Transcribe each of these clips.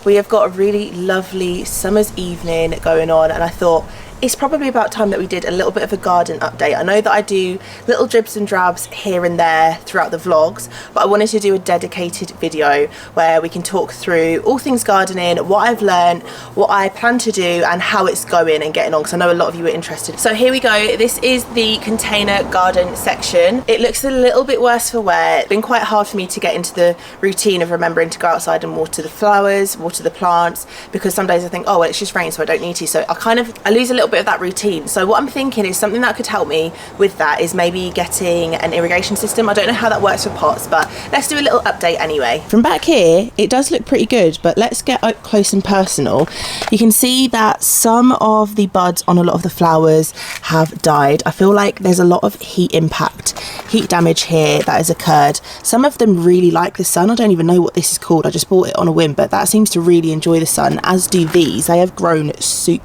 We have got a really lovely summer's evening going on, and I thought it's probably about time that we did a little bit of a garden update. I know that I do little dribs and drabs here and there throughout the vlogs, but I wanted to do a dedicated video where we can talk through all things gardening, what I've learned, what I plan to do, and how it's going and getting on, because I know a lot of you are interested. So here we go. This is the container garden section. It looks a little bit worse for wear. It's been quite hard for me to get into the routine of remembering to go outside and water the flowers, water the plants, because some days I think, oh well, it's just rain, so I don't need to. So I lose a little bit of that routine. So what I'm thinking is something that could help me with that is maybe getting an irrigation system. I don't know how that works for pots, but let's do a little update anyway. From back here, it does look pretty good, but let's get up close and personal. You can see that some of the buds on a lot of the flowers have died. I feel like there's a lot of heat damage here that has occurred. Some of them really like the sun. I don't even know what this is called. I just bought it on a whim, but that seems to really enjoy the sun, as do these. They have grown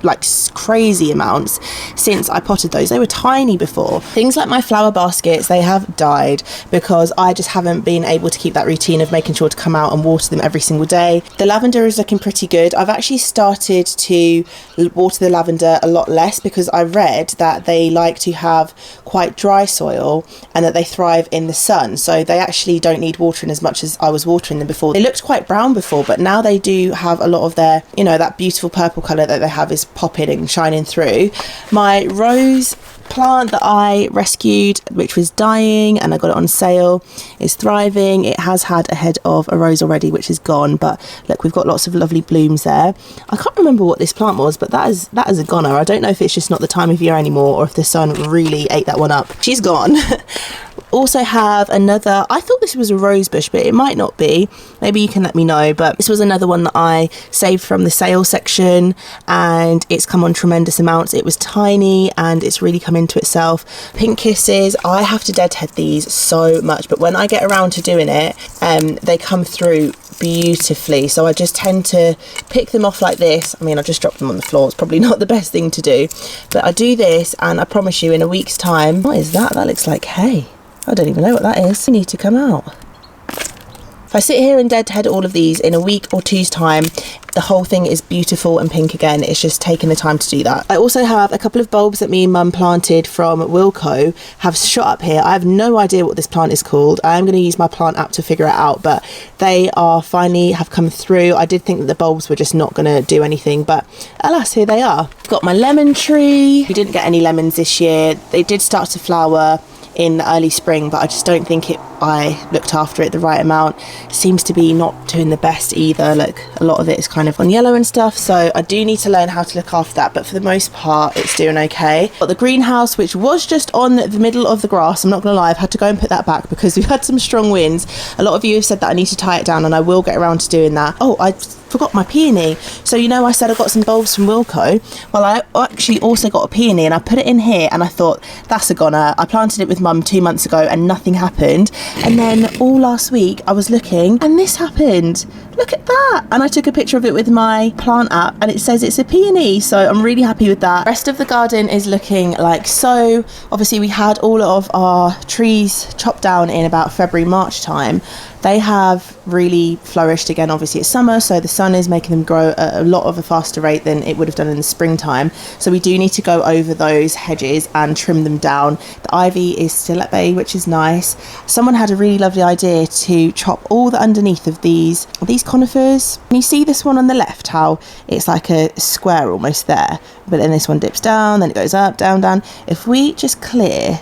like crazy amounts since I potted those. They were tiny before. Things like my flower baskets, they have died because I just haven't been able to keep that routine of making sure to come out and water them every single day. The lavender is looking pretty good. I've actually started to water the lavender a lot less because I read that they like to have quite dry soil and that they thrive in the sun, so they actually don't need watering as much as I was watering them before. They looked quite brown before, but now they do have a lot of their, you know, that beautiful purple colour that they have is popping and shining through. My rose plant that I rescued, which was dying and I got it on sale, is thriving. It has had a head of a rose already, which is gone, but look, we've got lots of lovely blooms there. I can't remember what this plant was, but that is a goner. I don't know if it's just not the time of year anymore or if the sun really ate that one up. She's gone. Also have another, I thought this was a rose bush, but it might not be. Maybe you can let me know, but this was another one that I saved from the sale section and it's come on tremendous amounts. It was tiny and it's really come into itself. Pink kisses, I have to deadhead these so much, but when I get around to doing it, they come through beautifully, so I just tend to pick them off like this. I mean, I just dropped them on the floor. It's probably not the best thing to do, but I do this and I promise you in a week's time, what is that? That looks like hay. I don't even know what that is. They need to come out. If I sit here and deadhead all of these in a week or two's time, the whole thing is beautiful and pink again. It's just taking the time to do that. I also have a couple of bulbs that me and Mum planted from Wilco have shot up here. I have no idea what this plant is called. I am going to use my plant app to figure it out, but they are finally have come through. I did think that the bulbs were just not going to do anything, but alas, here they are. Got my lemon tree. We didn't get any lemons this year. They did start to flower in the early spring, but I just don't think I looked after it the right amount. It seems to be not doing the best either. Look, a lot of it is kind of on yellow and stuff, so I do need to learn how to look after that, but for the most part it's doing okay. Got the greenhouse, which was just on the middle of the grass. I'm not gonna lie, I've had to go and put that back because we've had some strong winds. A lot of you have said that I need to tie it down, and I will get around to doing that. Oh, I forgot my peony. So you know I said I got some bulbs from Wilco? Well, I actually also got a peony and I put it in here and I thought, that's a goner. I planted it with Mum 2 months ago and nothing happened, and then all last week I was looking and this happened. Look at that. And I took a picture of it with my plant app and it says it's a peony, so I'm really happy with that. The rest of the garden is looking like so. Obviously we had all of our trees chopped down in about February, March time. They have really flourished again. Obviously it's summer, so the sun is making them grow at a lot of a faster rate than it would have done in the springtime. So we do need to go over those hedges and trim them down. The ivy is still at bay, which is nice. Someone had a really lovely idea to chop all the underneath of these conifers. Can you see this one on the left, how it's like a square almost there, but then this one dips down, then it goes up, down, down. If we just clear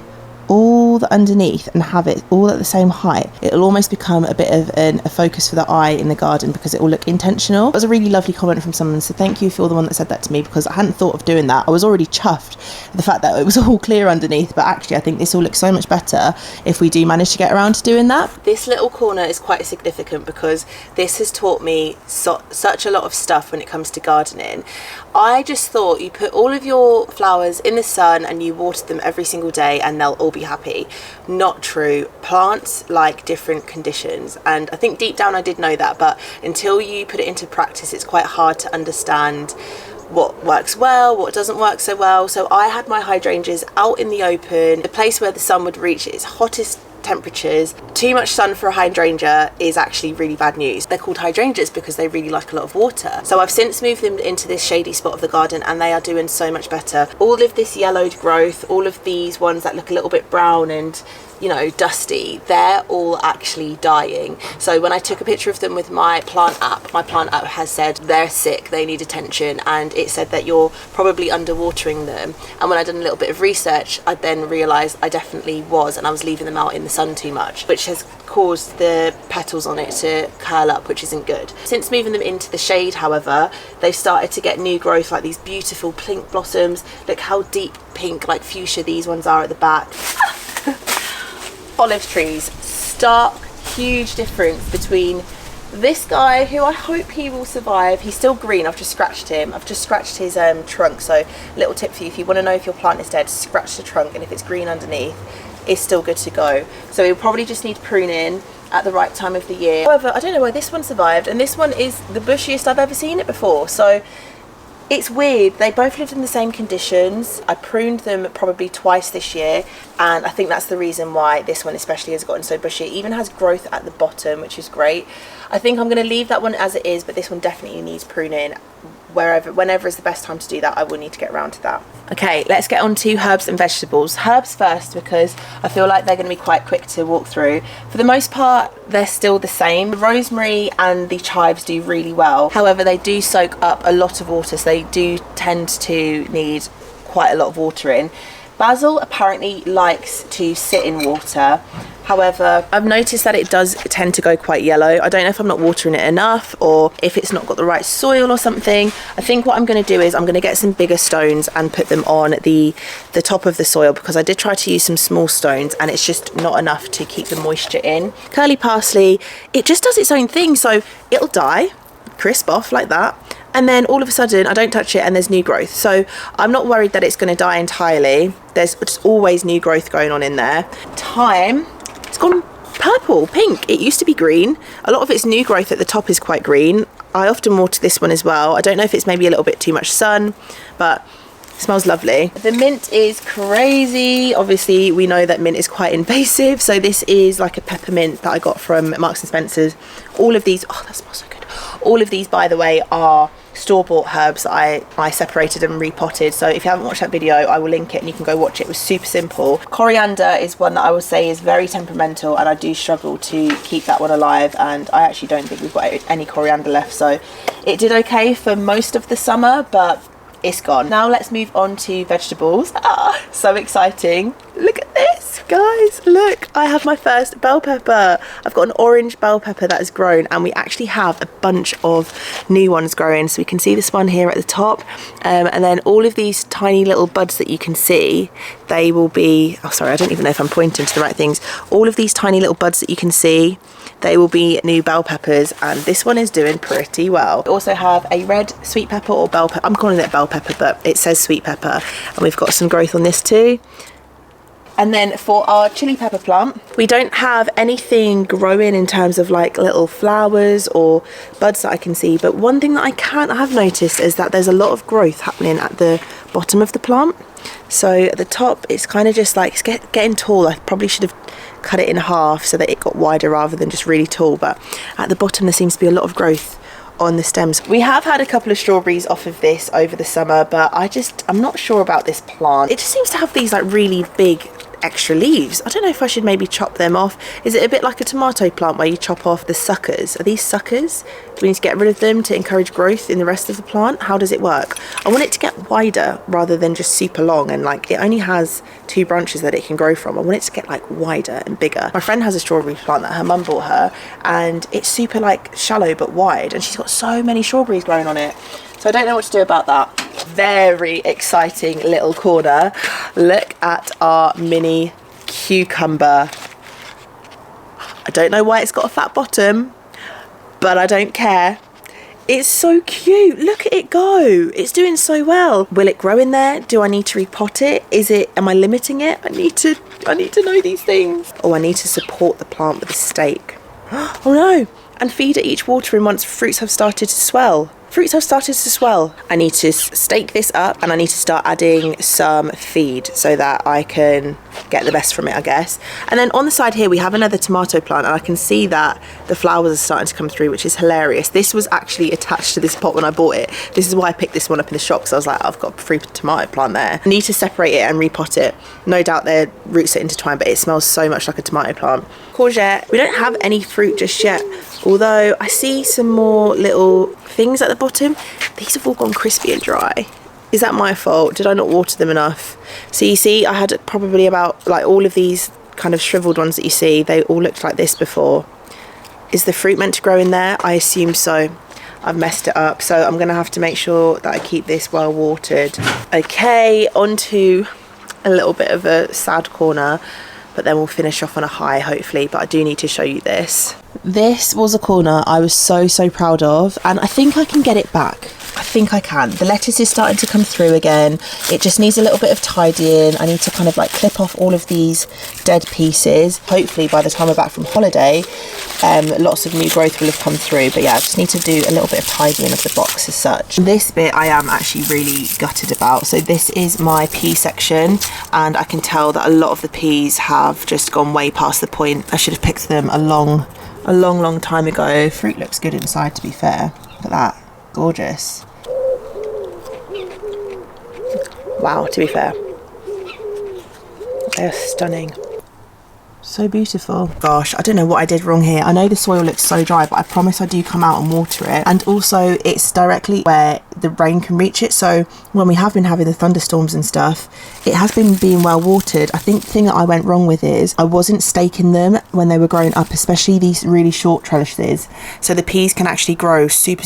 all the underneath and have it all at the same height, it'll almost become a bit of a focus for the eye in the garden because it will look intentional. It was a really lovely comment from someone, so thank you if you're the one that said that to me, because I hadn't thought of doing that. I was already chuffed with the fact that it was all clear underneath, but actually I think this will look so much better if we do manage to get around to doing that. This little corner is quite significant because this has taught me such a lot of stuff when it comes to gardening. I just thought you put all of your flowers in the sun and you water them every single day and they'll all be happy. Not true. Plants like different conditions, and I think deep down I did know that, but until you put it into practice it's quite hard to understand what works well, what doesn't work so well. So I had my hydrangeas out in the open, the place where the sun would reach its hottest temperatures. Too much sun for a hydrangea is actually really bad news. They're called hydrangeas because they really like a lot of water. So I've since moved them into this shady spot of the garden and they are doing so much better. All of this yellowed growth, all of these ones that look a little bit brown and, you know, dusty, they're all actually dying. So when I took a picture of them with my plant app has said they're sick, they need attention, and it said that you're probably underwatering them. And when I done a little bit of research, I then realised I definitely was, and I was leaving them out in the sun too much, which has caused the petals on it to curl up, which isn't good. Since moving them into the shade, however, they've started to get new growth, like these beautiful pink blossoms. Look how deep pink, like fuchsia, these ones are at the back. Olive trees, stark, huge difference between this guy, who I hope he will survive. He's still green. I've just scratched him. I've just scratched his trunk. So little tip for you, if you want to know if your plant is dead, scratch the trunk, and if it's green underneath, it's still good to go. So he'll probably just need pruning at the right time of the year. However, I don't know why this one survived, and this one is the bushiest I've ever seen it before. So it's weird. They both lived in the same conditions. I pruned them probably twice this year, and I think that's the reason why this one especially has gotten so bushy. It even has growth at the bottom, which is great. I think I'm going to leave that one as it is, but this one definitely needs pruning. Whenever is the best time to do that, I will need to get around to that. Okay, let's get on to herbs and vegetables. Herbs first, because I feel like they're going to be quite quick to walk through. For the most part, they're still the same. The rosemary and the chives do really well. However, they do soak up a lot of water, so they do tend to need quite a lot of watering. Basil apparently likes to sit in water. However, I've noticed that it does tend to go quite yellow. I don't know if I'm not watering it enough or if it's not got the right soil or something. I think what I'm going to do is I'm going to get some bigger stones and put them on the top of the soil, because I did try to use some small stones and it's just not enough to keep the moisture in. Curly parsley, it just does its own thing, so it'll die, crisp off like that, and then all of a sudden I don't touch it and there's new growth. So I'm not worried that it's going to die entirely. There's just always new growth going on in there. Thyme, it's gone purple, pink. It used to be green. A lot of its new growth at the top is quite green. I often water this one as well. I don't know if it's maybe a little bit too much sun, but it smells lovely. The mint is crazy. Obviously, we know that mint is quite invasive. So this is like a peppermint that I got from Marks and Spencer's. All of these, oh, that smells so good. All of these, by the way, are store-bought herbs that I separated and repotted. So if you haven't watched that video, I will link it and you can go watch it. It was super simple. Coriander is one that I would say is very temperamental, and I do struggle to keep that one alive, and I actually don't think we've got any coriander left. So it did okay for most of the summer, but it's gone. Now let's move on to vegetables. Ah, so exciting. Look at this, guys. Look, I have my first bell pepper. I've got an orange bell pepper that has grown, and we actually have a bunch of new ones growing. So we can see this one here at the top, and then all of these tiny little buds that you can see, they will be, oh sorry, I don't even know if I'm pointing to the right things. All of these tiny little buds that you can see, they will be new bell peppers, and this one is doing pretty well. We also have a red sweet pepper, or bell pepper. I'm calling it bell pepper, but it says sweet pepper, and we've got some growth on this too. And then for our chili pepper plant, we don't have anything growing in terms of like little flowers or buds that I can see, but one thing that I have noticed is that there's a lot of growth happening at the bottom of the plant. So at the top, it's kind of just like, it's getting tall. I probably should have cut it in half so that it got wider rather than just really tall, but at the bottom there seems to be a lot of growth on the stems. We have had a couple of strawberries off of this over the summer, but I'm not sure about this plant. It just seems to have these like really big extra leaves. I don't know if I should maybe chop them off. Is it a bit like a tomato plant where you chop off the suckers? Are these suckers? Do we need to get rid of them to encourage growth in the rest of the plant? How does it work? I want it to get wider rather than just super long, and like it only has 2 branches that it can grow from. I want it to get like wider and bigger. My friend has a strawberry plant that her mum bought her, and it's super like shallow but wide, and she's got so many strawberries growing on it. So I don't know what to do about that. Very exciting little corner. Look at our mini cucumber. I don't know why it's got a fat bottom, but I don't care. It's so cute. Look at it go. It's doing so well. Will it grow in there? Do I need to repot it? Am I limiting it? I need to know these things. Oh, I need to support the plant with a stake. Oh no. And feed at each watering once fruits have started to swell. fruits have started to swell. I need to stake this up and I need to start adding some feed so that I can get the best from it, I guess. And then on the side here we have another tomato plant, and I can see that the flowers are starting to come through, which is hilarious. This was actually attached to this pot when I bought it. This is why I picked this one up in the shop, because I was like, I've got a free tomato plant there. I need to separate it and repot it. No doubt their roots are intertwined, but it smells so much like a tomato plant. Courgette. We don't have any fruit just yet, although I see some more little things at the bottom. These have all gone crispy and dry. Is that my fault? Did I not water them enough? So you see, I had probably about, like, all of these kind of shriveled ones that you see, they all looked like this before. Is the fruit meant to grow in there? I assume so. I've messed it up, so I'm gonna have to make sure that I keep this well watered. Okay, on to a little bit of a sad corner, but then we'll finish off on a high, hopefully. But I do need to show you this. This was a corner I was so proud of, and I think I can get it back. I think I can. The lettuce is starting to come through again. It just needs a little bit of tidying. I need to kind of like clip off all of these dead pieces. Hopefully by the time we're back from holiday, lots of new growth will have come through. But yeah, I just need to do a little bit of tidying of the box as such. This bit I am actually really gutted about. So this is my pea section, and I can tell that a lot of the peas have just gone way past the point. I should have picked them a long time ago. Fruit looks good inside, to be fair. Look at that. Gorgeous. Wow, to be fair, they're stunning. So beautiful. Gosh, I don't know what I did wrong here. I know the soil looks so dry, but I promise I do come out and water it. And also it's directly where the rain can reach it. So when we have been having the thunderstorms and stuff, it has been being well watered. I think the thing that I went wrong with is I wasn't staking them when they were growing up, especially these really short trellises. So the peas can actually grow super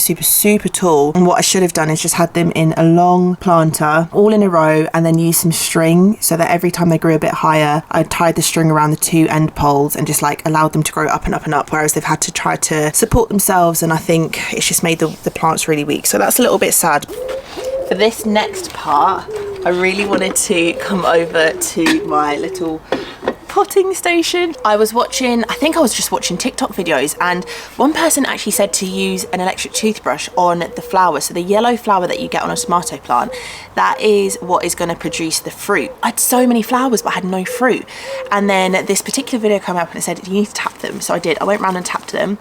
tall. And what I should have done is just had them in a long planter, all in a row, and then use some string so that every time they grew a bit higher, I tied the string around the two end poles and just like allowed them to grow up and up and up, whereas they've had to try to support themselves, and I think it's just made the plants really weak. So that's a little bit sad. For this next part, I really wanted to come over to my little potting station. I think I was just watching TikTok videos, and one person actually said to use an electric toothbrush on the flower. So the yellow flower that you get on a tomato plant, that is what is going to produce the fruit. I had so many flowers but I had no fruit, and then this particular video came up and it said you need to tap them. So I did. I went around and tapped them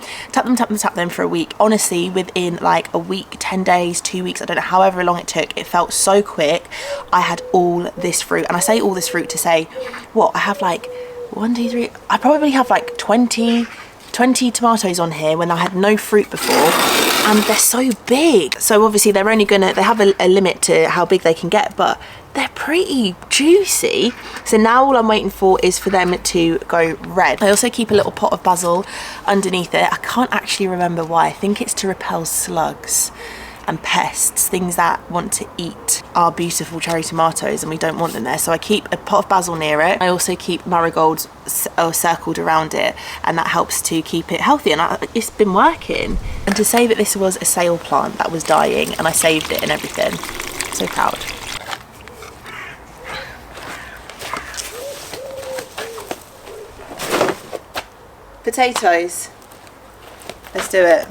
for a week. Honestly, within like a week, 10 days, 2 weeks, I don't know, however long it took, it felt so quick. I had all this fruit, and I say all this fruit to say, what, I have like 1, 2, 3, I probably have like 20 tomatoes on here when I had no fruit before, and they're so big. So obviously they have a limit to how big they can get, but they're pretty juicy. So now all I'm waiting for is for them to go red. I also keep a little pot of basil underneath it. I can't actually remember why. I think it's to repel slugs and pests, things that want to eat our beautiful cherry tomatoes, and we don't want them there. So I keep a pot of basil near it. I also keep marigolds circled around it, and that helps to keep it healthy, and it's been working. And to say that this was a sale plant that was dying and I saved it and everything, so proud. Potatoes, let's do it.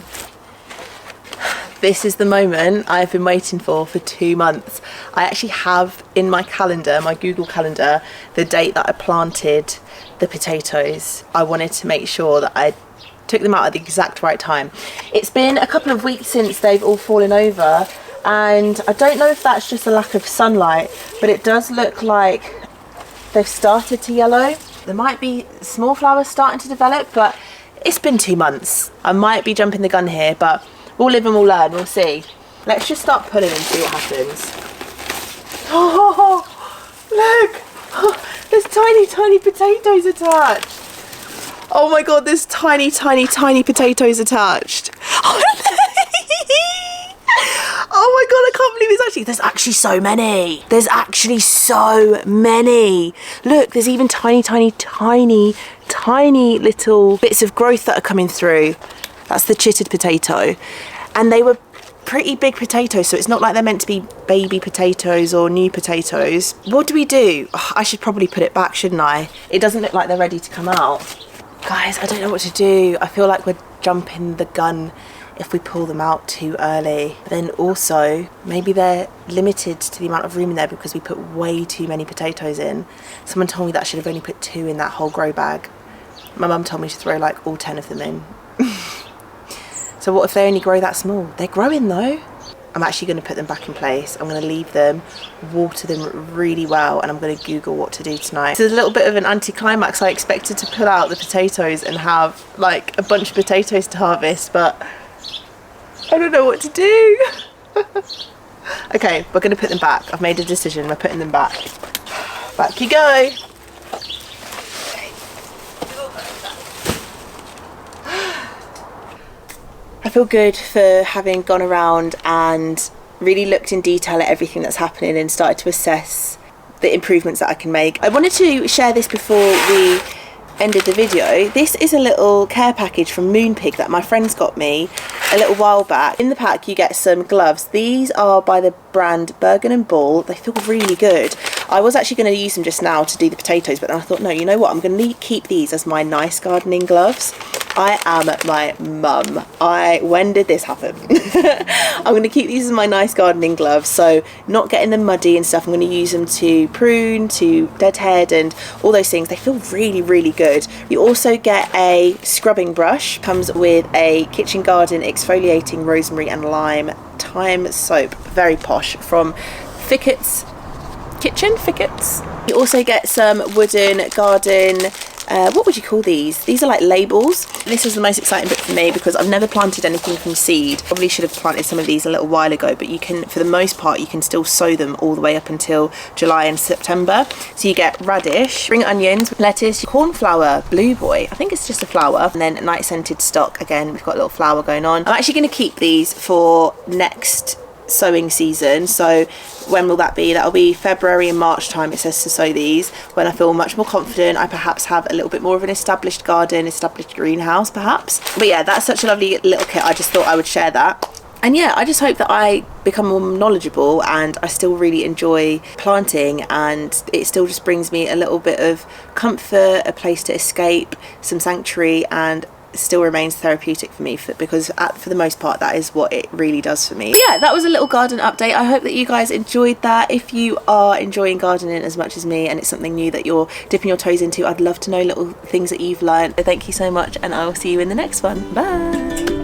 This is the moment I've been waiting for 2 months. I actually have in my calendar, my Google calendar, the date that I planted the potatoes. I wanted to make sure that I took them out at the exact right time. It's been a couple of weeks since they've all fallen over, and I don't know if that's just a lack of sunlight, but it does look like they've started to yellow. There might be small flowers starting to develop, but it's been 2 months. I might be jumping the gun here, but we'll live and we'll learn, we'll see. Let's just start pulling and see what happens. Oh, look! Oh, there's tiny potatoes attached. Oh my god, there's tiny potatoes attached. Oh my god, I can't believe there's actually so many. There's actually so many. Look, there's even tiny little bits of growth that are coming through. That's the chitted potato. And they were pretty big potatoes, so it's not like they're meant to be baby potatoes or new potatoes. What do? Oh, I should probably put it back, shouldn't I? It doesn't look like they're ready to come out. Guys, I don't know what to do. I feel like we're jumping the gun if we pull them out too early. But then also, maybe they're limited to the amount of room in there because we put way too many potatoes in. Someone told me that I should have only put 2 in that whole grow bag. My mum told me to throw like all 10 of them in. So what if they only grow that small? They're growing though. I'm actually going to put them back in place. I'm going to leave them, water them really well, and I'm going to Google what to do tonight. So there's a little bit of an anticlimax. I expected to pull out the potatoes and have like a bunch of potatoes to harvest, but I don't know what to do. Okay, we're going to put them back. I've made a decision. We're putting them back. Back you go. I feel good for having gone around and really looked in detail at everything that's happening and started to assess the improvements that I can make. I wanted to share this before we ended the video. This is a little care package from Moonpig that my friends got me a little while back. In the pack you get some gloves. These are by the brand Bergen & Ball. They feel really good. I was actually going to use them just now to do the potatoes, but then I thought, no, you know what, I'm going to keep these as my nice gardening gloves. I am my mum. When did this happen? I'm going to keep these as my nice gardening gloves, so not getting them muddy and stuff. I'm going to use them to prune, to deadhead and all those things. They feel really, really good. You also get a scrubbing brush. Comes with a kitchen garden exfoliating rosemary and lime thyme soap. Very posh, from Fickett's Kitchen. You also get some wooden garden, what would you call these? These are like labels. This was the most exciting bit for me because I've never planted anything from seed. Probably should have planted some of these a little while ago, but you can, for the most part, you can still sow them all the way up until July and September. So you get radish, spring onions, lettuce, cornflower, blue boy, I think it's just a flower, and then night scented stock. Again, we've got a little flower going on. I'm actually going to keep these for next sowing season. So when will that be? That'll be February and March time, it says, to sow these, when I feel much more confident. I perhaps have a little bit more of an established garden, established greenhouse perhaps. But yeah, that's such a lovely little kit. I just thought I would share that. And yeah, I just hope that I become more knowledgeable and I still really enjoy planting, and it still just brings me a little bit of comfort, a place to escape, some sanctuary, and still remains therapeutic for me, because for the most part that is what it really does for me. But yeah, that was a little garden update. I hope that you guys enjoyed that. If you are enjoying gardening as much as me and it's something new that you're dipping your toes into, I'd love to know little things that you've learned. So thank you so much, and I will see you in the next one. Bye.